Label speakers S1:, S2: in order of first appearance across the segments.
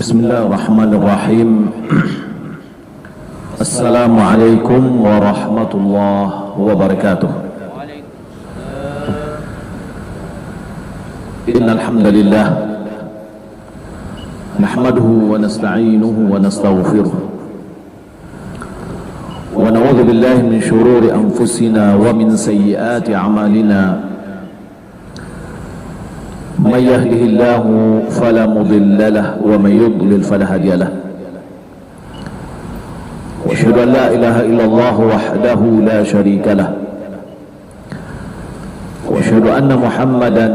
S1: Bismillahirrahmanirrahim. Assalamualaikum warahmatullahi wabarakatuh. Innal hamdalillah nahmaduhu wa nasta'inuhu wa nastaghfiruh wa na'udzu billahi min shururi anfusina wa min sayyiati a'malina. من يهده الله فلا مضل له ومن يضلل فلا هادي له واشهد ان لا اله الا الله وحده لا شريك له واشهد ان محمدا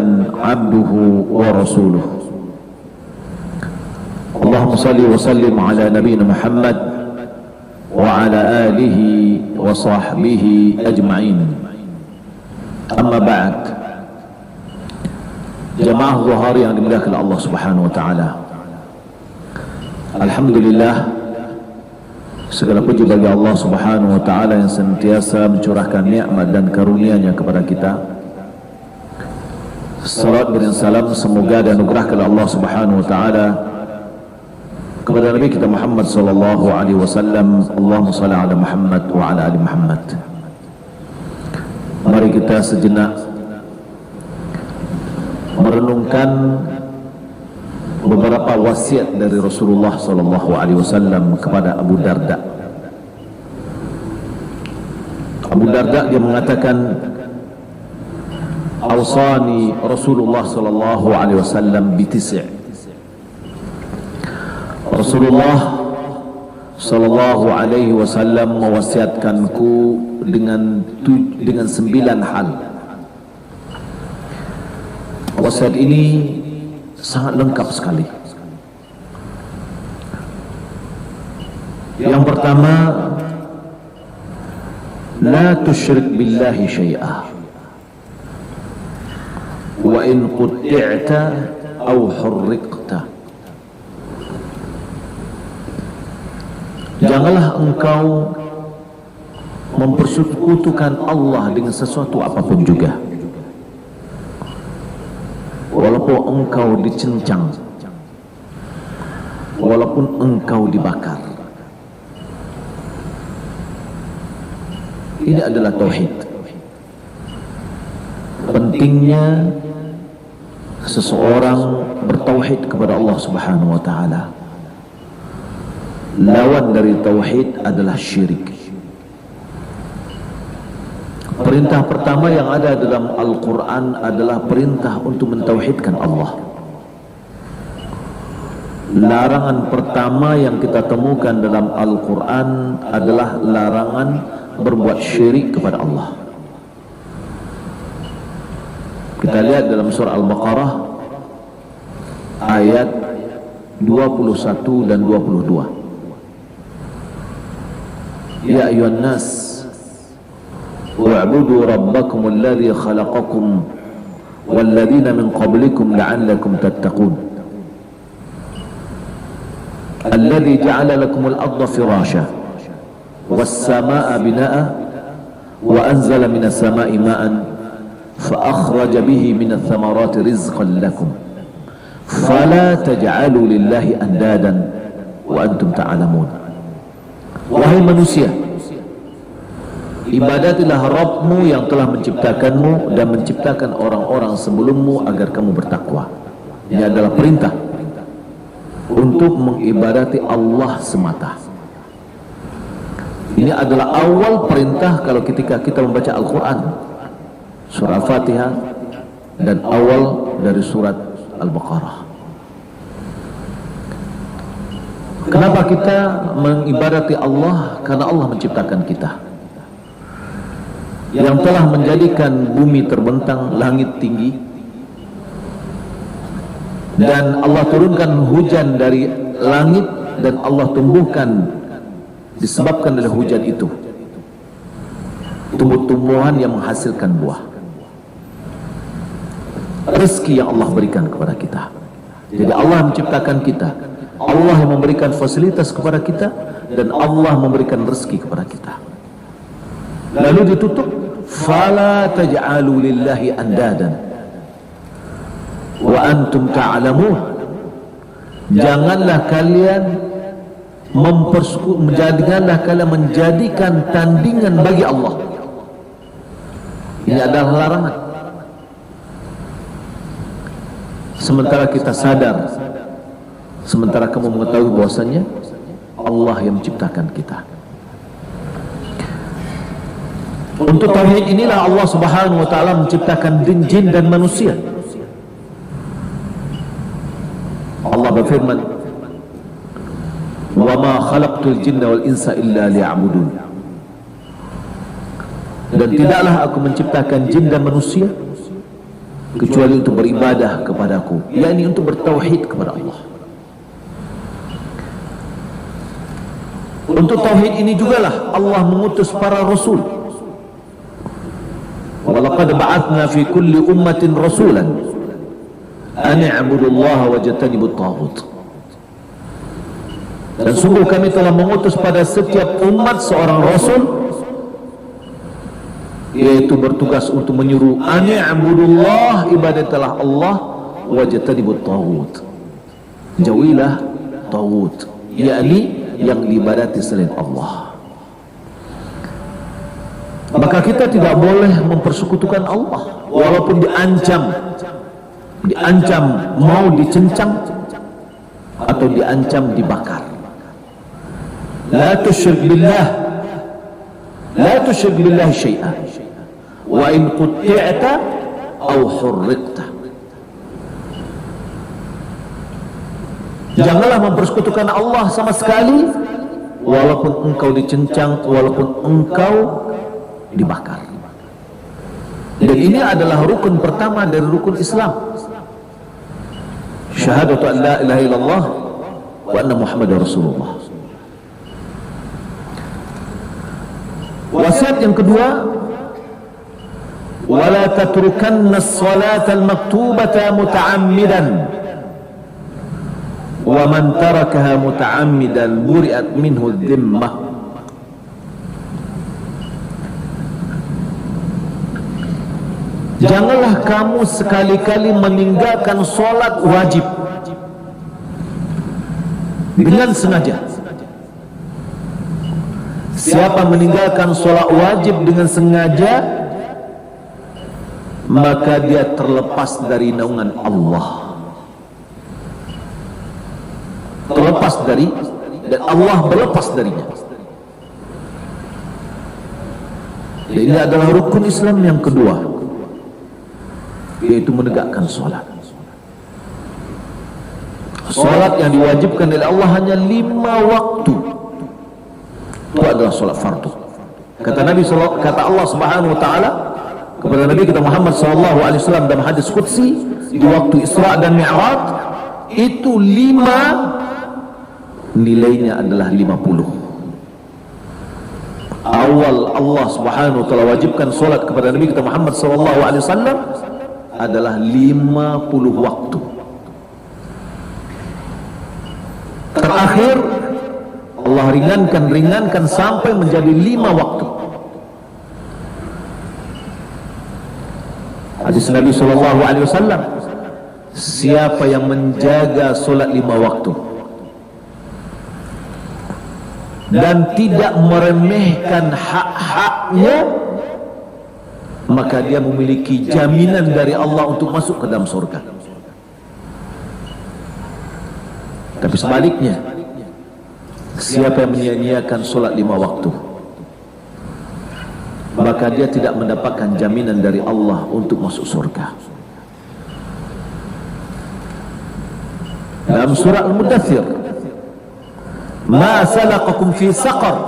S1: عبده ورسوله اللهم صل وسلم على نبينا محمد وعلى اله وصحبه اجمعين اما بعد. Jemaah zuhar yang dimuliakan Allah Subhanahu wa taala. Alhamdulillah, segala puji bagi Allah Subhanahu wa taala yang senantiasa mencurahkan nikmat dan karunia-Nya kepada kita. Salawat dan salam semoga dan anugerah kepada Allah Subhanahu wa taala kepada Nabi kita Muhammad sallallahu alaihi wasallam. Allahumma shalli ala Muhammad wa ala ali Muhammad. Mari kita sejenak merenungkan beberapa wasiat dari Rasulullah sallallahu alaihi wasallam kepada Abu Darda. Abu Darda dia mengatakan, "Awsani Rasulullah sallallahu alaihi wasallam bi tis'." Rasulullah sallallahu alaihi wasallam mewasiatkanku dengan 9 hal. Wasiat ini sangat lengkap sekali. Yang pertama, la tusyrik billahi syai'a wa in qutti'ta aw hurriqta. Janganlah engkau mempersekutukan Allah dengan sesuatu apapun juga, walaupun engkau dicincang, walaupun engkau dibakar. Ini adalah tauhid. Pentingnya seseorang bertauhid kepada Allah Subhanahu wa taala. Lawan dari tauhid adalah syirik. Perintah pertama yang ada dalam Al-Quran adalah perintah untuk mentauhidkan Allah. Larangan pertama yang kita temukan dalam Al-Quran adalah larangan berbuat syirik kepada Allah. Kita lihat dalam surah Al-Baqarah ayat 21 dan 22. Ya ayyuhan nas wa'budu rabbakum alladhi khalaqakum walladhina min qablikum la'allakum tattaqun alladhi ja'ala lakum al-ardha firasha was-samaa'a binaa'a wa anzala minas samaa'i ma'an fa akhraja bihi minats thamarati rizqan lakum fala taj'alu lillahi andadan wa antum ta'lamun. Wahai manusia, ibadatilah Rabbmu yang telah menciptakanmu dan menciptakan orang-orang sebelummu agar kamu bertakwa. Ini adalah perintah untuk mengibadati Allah semata. Ini adalah awal perintah kalau ketika kita membaca Al-Quran, surah Al-Fatihah dan awal dari surat Al-Baqarah. Kenapa kita mengibadati Allah? Karena Allah menciptakan kita, yang telah menjadikan bumi terbentang, langit tinggi, dan Allah turunkan hujan dari langit, dan Allah tumbuhkan disebabkan dari hujan itu tumbuh-tumbuhan yang menghasilkan buah. Rezeki yang Allah berikan kepada kita. Jadi Allah menciptakan kita, Allah yang memberikan fasilitas kepada kita, dan Allah memberikan rezeki kepada kita. Lalu ditutup, fala taj'alu lillahi andadan wa antum ta'lamun. Janganlah kalian menjadikan tandingan bagi Allah. Ini adalah larangan. Sementara kita sadar, sementara kamu mengetahui bahwasannya Allah yang menciptakan kita. Untuk tauhid inilah Allah Subhanahu wa taala menciptakan jin dan manusia. Allah berfirman, "Wa ma khalaqtul jinna wal insa illa liya'budun." Dan tidaklah aku menciptakan jin dan manusia kecuali untuk beribadah kepadaku, yakni untuk bertauhid kepada Allah. Untuk tauhid ini jugalah Allah mengutus para rasul. Wa laqad ba'athna fi kulli ummatin rasulan an i'budu Allah wa jtanibut taghut. Dan sungguh kami telah mengutus pada setiap umat seorang rasul, yaitu bertugas untuk menyuruh an i'budullah, ibadatilah Allah, wa jtanibut taghut, jauhilah taghut, yakni yang diibadati selain Allah. Maka kita tidak boleh mempersekutukan Allah, walaupun diancam mau dicincang atau diancam dibakar. La tusyrik billah syai'an wa in qutti'ta aw hurriqta. Janganlah mempersekutukan Allah sama sekali, walaupun engkau dicincang, walaupun engkau dibakar. Dan ini adalah rukun pertama dari rukun Islam, syahadatu an la ilaha illallah wa anna Muhammadar Rasulullah. Wasiat yang kedua, wala tatrukanna as-salata al-maktubata muta'ammidan wa man tarakaha muta'ammidan buri'at minhu dhimmah. Janganlah kamu sekali-kali meninggalkan solat wajib dengan sengaja. Siapa meninggalkan solat wajib dengan sengaja, maka dia terlepas dari naungan Allah, terlepas dari, dan Allah berlepas darinya. Dan ini adalah rukun Islam yang kedua, yaitu menegakkan solat. Solat yang diwajibkan oleh Allah hanya 5 waktu. Itu adalah solat fardu. Kata Allah Subhanahu wa taala kepada Nabi kita Muhammad sallallahu alaihi wasallam dalam hadis qudsi di waktu Isra dan Mi'raj, itu 5 nilainya adalah 50. Awal Allah Subhanahu wa taala wajibkan solat kepada Nabi kita Muhammad sallallahu alaihi wasallam adalah 50 waktu. Terakhir Allah ringankan sampai menjadi 5 waktu. Hadis Nabi sallallahu alaihi wasallam, siapa yang menjaga solat 5 waktu dan tidak meremehkan hak-haknya, maka dia memiliki jaminan dari Allah untuk masuk ke dalam surga. Tapi sebaliknya, siapa yang menyia-nyiakan solat 5 waktu, maka dia tidak mendapatkan jaminan dari Allah untuk masuk surga. Dalam surah Al-Mudaththir, ma salakakum fi saqar,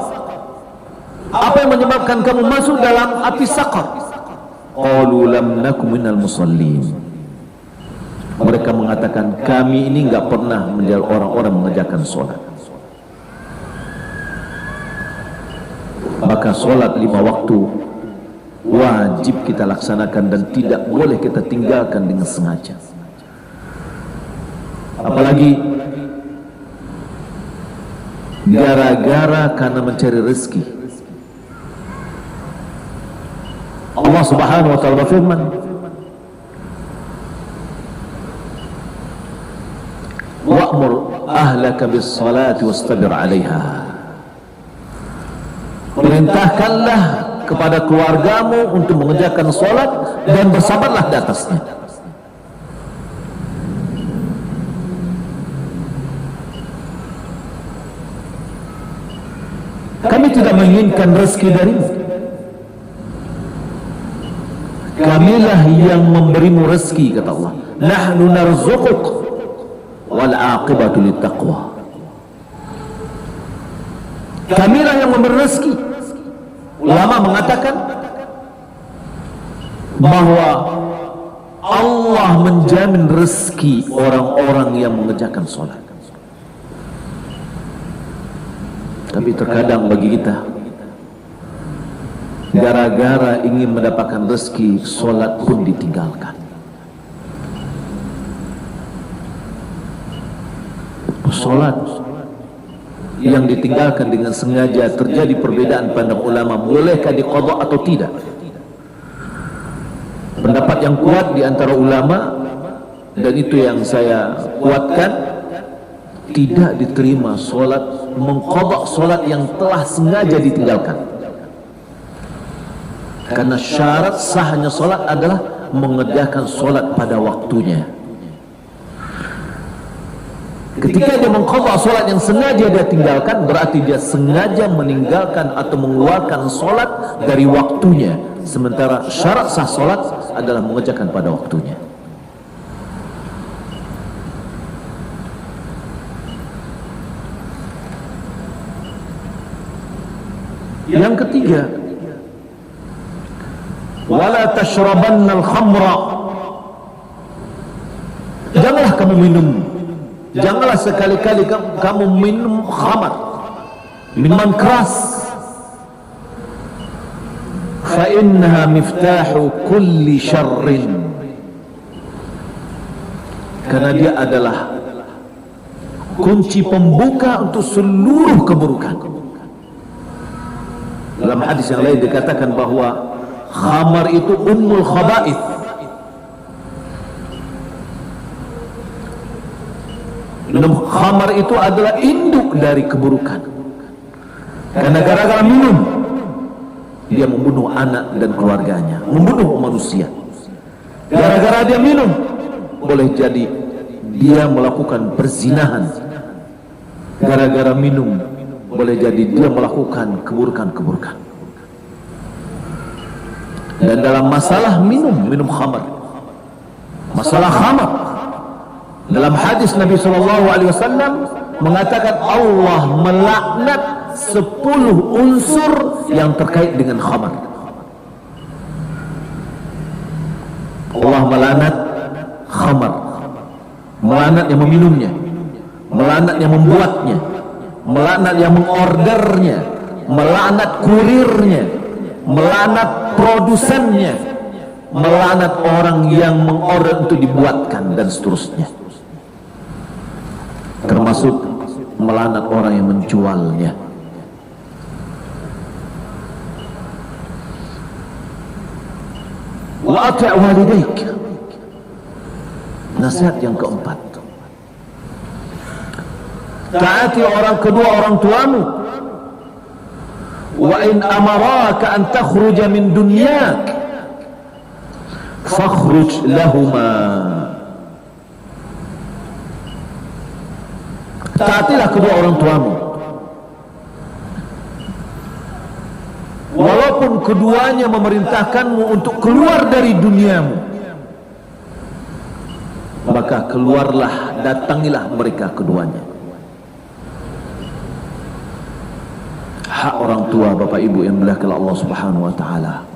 S1: apa yang menyebabkan kamu masuk dalam api saqar? Qalu lam nakum minal musallin. Mereka mengatakan, kami ini enggak pernah menjadi orang-orang mengerjakan solat. Maka solat 5 waktu wajib kita laksanakan dan tidak boleh kita tinggalkan dengan sengaja. Apalagi gara-gara karena mencari rezeki. Allah Subhanahu wa taala berfirman, wa'mur ahlaka bis salati wastabir 'alaiha. Perintahkanlah kepada keluargamu untuk mengerjakan solat dan bersabarlah di atasnya. Kami tidak menginginkan rezeki darimu. Kamilah yang memberimu rezeki, kata Allah. Nahnu narzuquk wal aqibatu littaqwa. Kamilah yang memberi rezeki. Ulama mengatakan bahwa Allah menjamin rezeki orang-orang yang mengerjakan solat. Tapi terkadang bagi kita, gara-gara ingin mendapatkan rezeki, solat pun ditinggalkan. Solat yang ditinggalkan dengan sengaja, terjadi perbedaan pandang ulama, bolehkah diqadha atau tidak. Pendapat yang kuat di antara ulama, dan itu yang saya kuatkan, tidak diterima solat, mengqadha solat yang telah sengaja ditinggalkan. Karena syarat sahnya solat adalah mengerjakan solat pada waktunya. Ketika dia mengqadha solat yang sengaja dia tinggalkan, berarti dia sengaja meninggalkan atau mengeluarkan solat dari waktunya. Sementara syarat sah solat adalah mengerjakan pada waktunya. Yang ketiga, wala tashrabanna al-khamra. Janganlah kamu minum, janganlah sekali-kali kamu minum khamar, minuman keras. Fa innaha miftahu kulli syarrin. Karena dia adalah kunci pembuka untuk seluruh keburukan. Dalam hadis yang lain dikatakan bahwa khamar itu ummul khaba'ith. Minum khamar itu adalah induk dari keburukan. Karena gara-gara minum, dia membunuh anak dan keluarganya, membunuh manusia. Gara-gara dia minum, boleh jadi dia melakukan perzinahan. Gara-gara minum, boleh jadi dia melakukan keburukan-keburukan. Dan dalam masalah minum khamar, masalah khamar, dalam hadis Nabi SAW mengatakan Allah melaknat 10 unsur yang terkait dengan khamar. Allah melaknat khamar, melaknat yang meminumnya, melaknat yang membuatnya, melaknat yang mengordernya, melaknat kurirnya, melaknat produsennya, melaknat orang yang mengorder untuk dibuatkan, dan seterusnya. Termasuk melaknat orang yang menjualnya. Wa ati' walidaik. Nasihat yang keempat, taati orang kedua orang tuamu. Wa in amaraka an takhruja min dunyak fakhruj lahuma. Taatilah kedua orang tuamu, walaupun keduanya memerintahkanmu untuk keluar dari duniamu, maka keluarlah, datangilah mereka keduanya. Hak orang tua, Bapak Ibu yang dimuliakan Allah Subhanahu wa taala,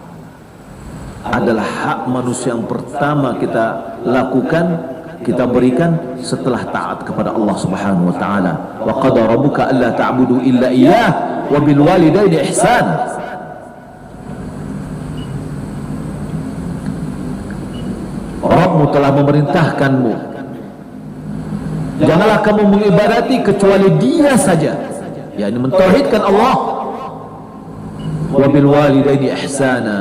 S1: adalah hak manusia yang pertama kita lakukan, kita berikan setelah taat kepada Allah Subhanahu wa taala. Wa qada rabbuka alla ta'budu illa iyyah wa bil walidaini ihsan. Rabbmu telah memerintahkanmu, janganlah kamu mengibadati kecuali Dia saja, yakni mentauhidkan Allah. Wa bil walidaini ihsana,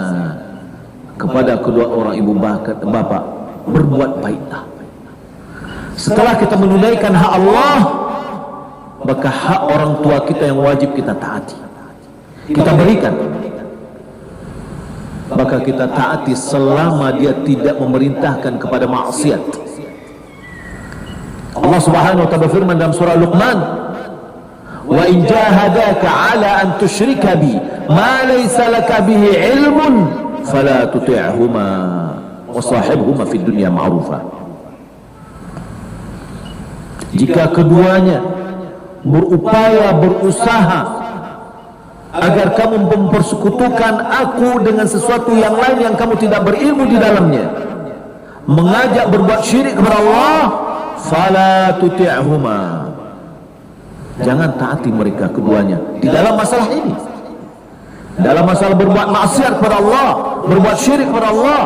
S1: kepada kedua orang ibu bapak berbuat baiklah. Setelah kita menunaikan hak Allah, maka hak orang tua kita yang wajib kita taati, kita berikan. Maka kita taati selama dia tidak memerintahkan kepada maksiat. Allah Subhanahu wa ta'ala berfirman dalam surah Luqman, "Wa in jahadaka 'ala an tusyrika bi ma laysa laka bihi 'ilmun fala tuti'huma wa sahibhuma fid dunya ma'rufa." Jika keduanya berusaha agar kamu mempersekutukan aku dengan sesuatu yang lain yang kamu tidak berilmu di dalamnya, mengajak berbuat syirik kepada Allah, fala tuti'huma, jangan taati mereka keduanya di dalam masalah ini, dalam masalah berbuat maksiat kepada Allah, berbuat syirik kepada Allah.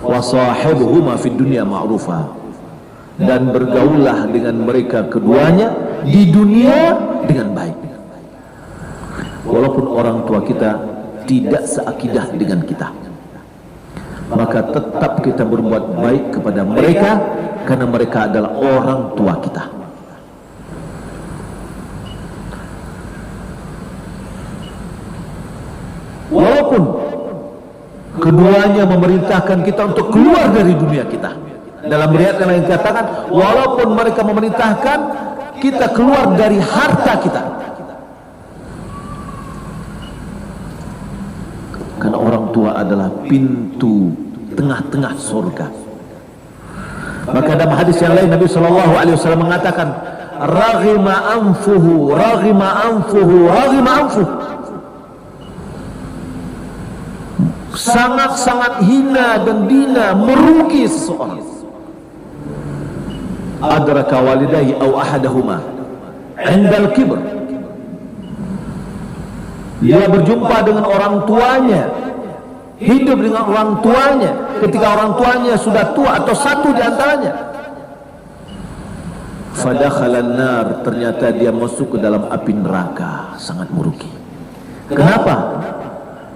S1: Wa sahibhuma fid dunya ma'rufa, dan bergaullah dengan mereka keduanya di dunia dengan baik. Walaupun orang tua kita tidak seakidah dengan kita, maka tetap kita berbuat baik kepada mereka, karena mereka adalah orang tua kita. Walaupun keduanya memerintahkan kita untuk keluar dari dunia kita, dalam riwayat yang lain dikatakan, walaupun mereka memerintahkan kita keluar dari harta kita, karena orang tua adalah pintu tengah-tengah surga. Maka dalam hadis yang lain Nabi SAW mengatakan, raghima anfuhu, raghima anfuhu, raghima anfuhu, sangat-sangat hina dan dina, merugi seseorang, adraka walidayhi aw ahadahuma indal kibr, dia berjumpa dengan orang tuanya, hidup dengan orang tuanya ketika orang tuanya sudah tua atau satu di antaranya, fadakhalan nar, ternyata dia masuk ke dalam api neraka, sangat merugi. Kenapa?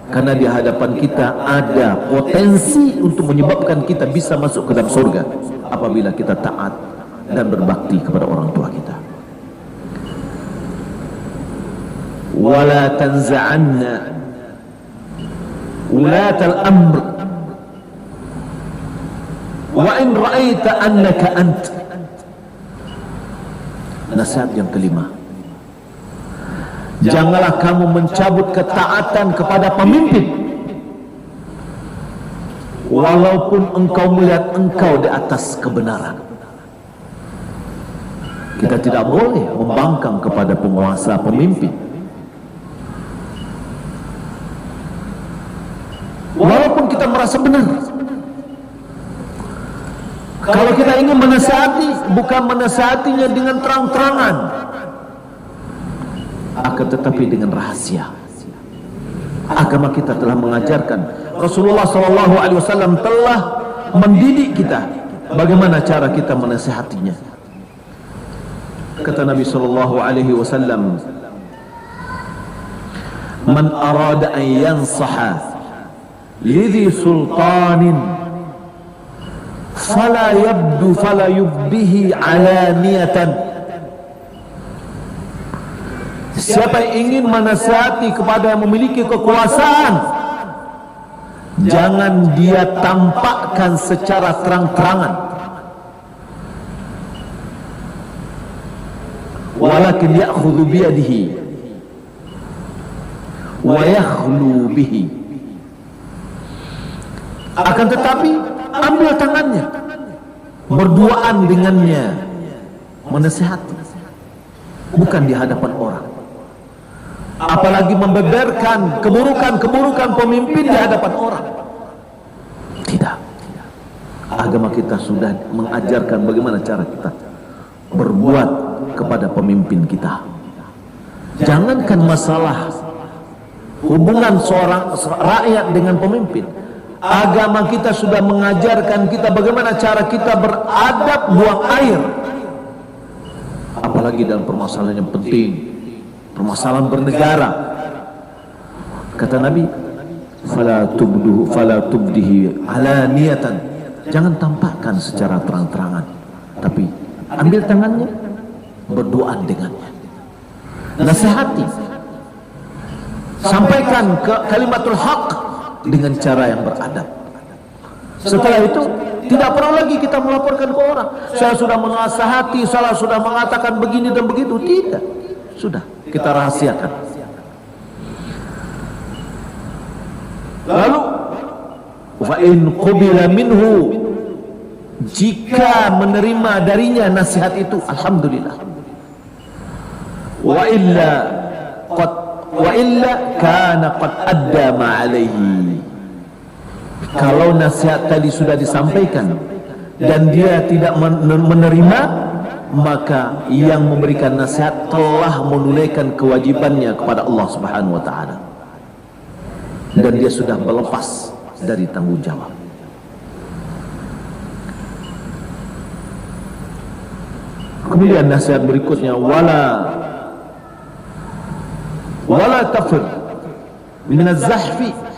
S1: Karena di hadapan kita ada potensi untuk menyebabkan kita bisa masuk ke dalam surga apabila kita taat dan berbakti kepada orang tua kita. Wala tanza'anna ulatal amr wa in ra'aita annaka ant. Nasihat yang kelima, janganlah kamu mencabut ketaatan kepada pemimpin walaupun engkau melihat engkau di atas kebenaran. Kita tidak boleh membangkang kepada penguasa, pemimpin, walaupun kita merasa benar. Kalau kita ingin menasihati, bukan menasihatinya dengan terang-terangan, akan tetapi dengan rahasia. Agama kita telah mengajarkan, Rasulullah SAW telah mendidik kita bagaimana cara kita menasihatinya. Kata Nabi SAW, man arada an yansaha lidhi sultanin fala yubdihi alaniyatan. Siapa yang ingin menasihati kepada yang memiliki kekuasaan, jangan dia tampakkan secara terang-terangan, walakin ya'khudhu biyadihi wa yakhlu bihi, akan tetapi ambil tangannya, berduaan dengannya, menasihati, bukan di hadapan orang. Apalagi membeberkan keburukan-keburukan pemimpin di hadapan orang. Tidak. Agama kita sudah mengajarkan bagaimana cara kita berbuat kepada pemimpin kita. Jangankan masalah hubungan seorang rakyat dengan pemimpin, agama kita sudah mengajarkan kita bagaimana cara kita beradab buang air. Apalagi dalam permasalahan yang penting, permasalahan bernegara. Kata Nabi, fala tubdihi alaniyatan, jangan tampakkan secara terang-terangan. tapi ambil tangannya, berdoa dengannya, nasihati, sampaikan ke kalimatul haq dengan cara yang beradab. Setelah itu tidak perlu lagi kita melaporkan ke orang, saya sudah menasihati, saya sudah mengatakan begini dan begitu. Tidak, sudah kita rahasiakan. Lalu fa in qubila minhu, jika menerima darinya nasihat itu, alhamdulillah. Wa illa kana qad adda ma alaihi. Kalau nasihat tadi sudah disampaikan dan dia tidak menerima, maka yang memberikan nasihat telah menunaikan kewajibannya kepada Allah Subhanahu wa taala, dan dia sudah melepas dari tanggung jawab. Kemudian nasihat berikutnya, wala tafir min az-zahfi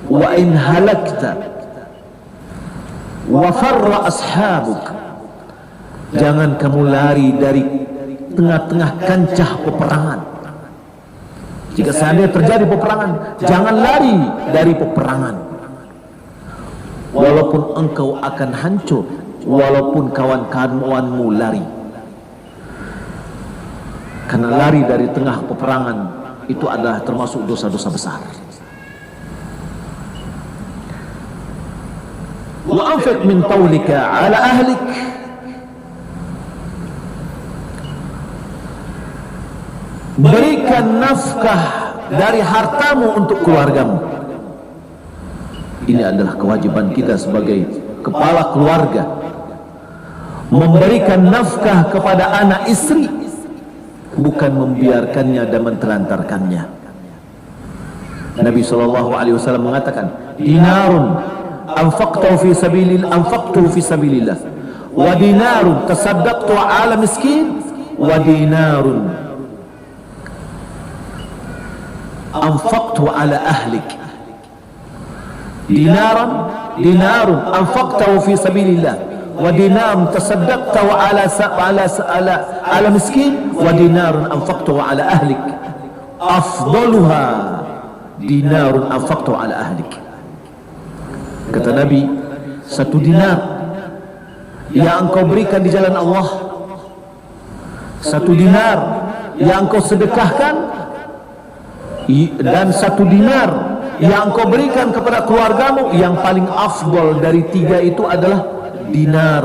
S1: wa in halakta wa farra ashabuk. Jangan kamu lari dari tengah-tengah kancah peperangan. Jika seandainya terjadi peperangan, jangan lari dari peperangan. Walaupun engkau akan hancur, walaupun kawan-kawanmu lari. Karena lari dari tengah peperangan itu adalah termasuk dosa-dosa besar. Wa anfiq min tawlika ala ahlik. Berikan nafkah dari hartamu untuk keluargamu. Ini adalah kewajiban kita sebagai kepala keluarga, memberikan nafkah kepada anak istri, bukan membiarkannya dan mentelantarkannya. Nabi SAW mengatakan, dinarun anfaqtu fi sabilillah, wa dinarun tasaddaqtu ala miskin, wa dinarun anfaqtu ala ahlik. Dinarun anfaqtu fi sabilillah, wa dinarun tasaddaqtu ala miskin, wa dinarun anfaqtu ala ahlik. Afdaluha dinarun anfaqtu ala ahlik. Kata Nabi, 1 dinar yang engkau berikan di jalan Allah, 1 dinar yang engkau sedekahkan, dan 1 dinar yang engkau berikan kepada keluargamu, yang paling afdal dari 3 itu adalah dinar,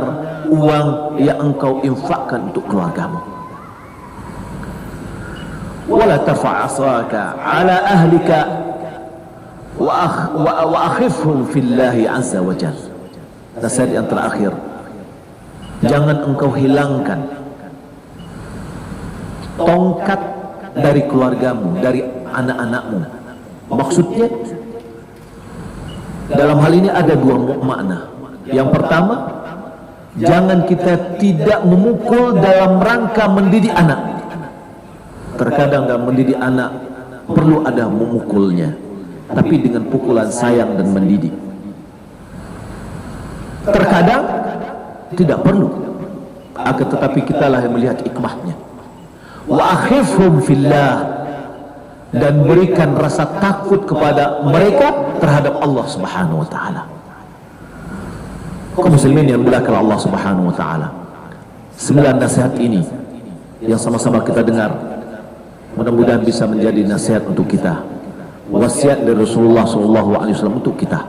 S1: uang yang engkau infakkan untuk keluargamu. Wala tarfa' asaka ala ahlika wa akhifhum fillahi azza wa jalla. Nasihat yang terakhir, jangan engkau hilangkan tongkat dari keluargamu, dari anak-anakmu. Maksudnya dalam hal ini ada 2 makna. Yang pertama, jangan kita tidak memukul dalam rangka mendidik anak. Terkadang dalam mendidik anak perlu ada memukulnya, tapi dengan pukulan sayang dan mendidik. Terkadang tidak perlu, akan tetapi kitalah yang melihat hikmahnya. Wa akhifhum fillah, dan berikan rasa takut kepada mereka terhadap Allah Subhanahu wa taala. Kaum muslimin yang dimuliakan Allah Subhanahu wa taala, 9 nasihat ini yang sama-sama kita dengar, mudah-mudahan bisa menjadi nasihat untuk kita, wasiat dari Rasulullah SAW untuk kita,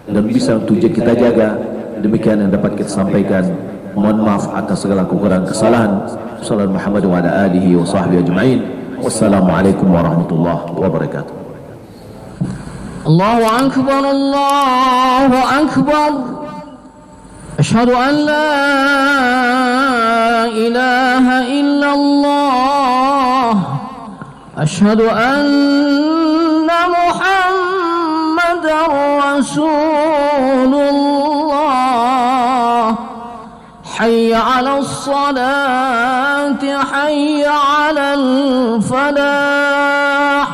S1: dan bisa untuk kita jaga. Demikian yang dapat kita sampaikan. Mohon maaf atas segala kekurangan kesalahan. Sallallahu Muhammad wa ala alihi wa sahbihi ajma'in. Wassalamualaikum warahmatullahi wabarakatuh.
S2: Allahu akbar, Allahu akbar. Asyhadu an la ilaha illallah. Asyhadu anna Muhammadar Rasulullah. Hayya 'alas salati, hayya 'alal falah.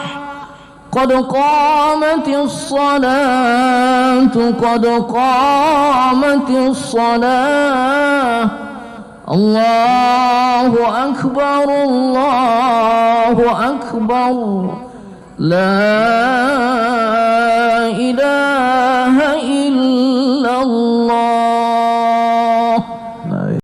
S2: Qad qamatis salatu, qad qamatis salah. الله أكبر الله أكبر لا إله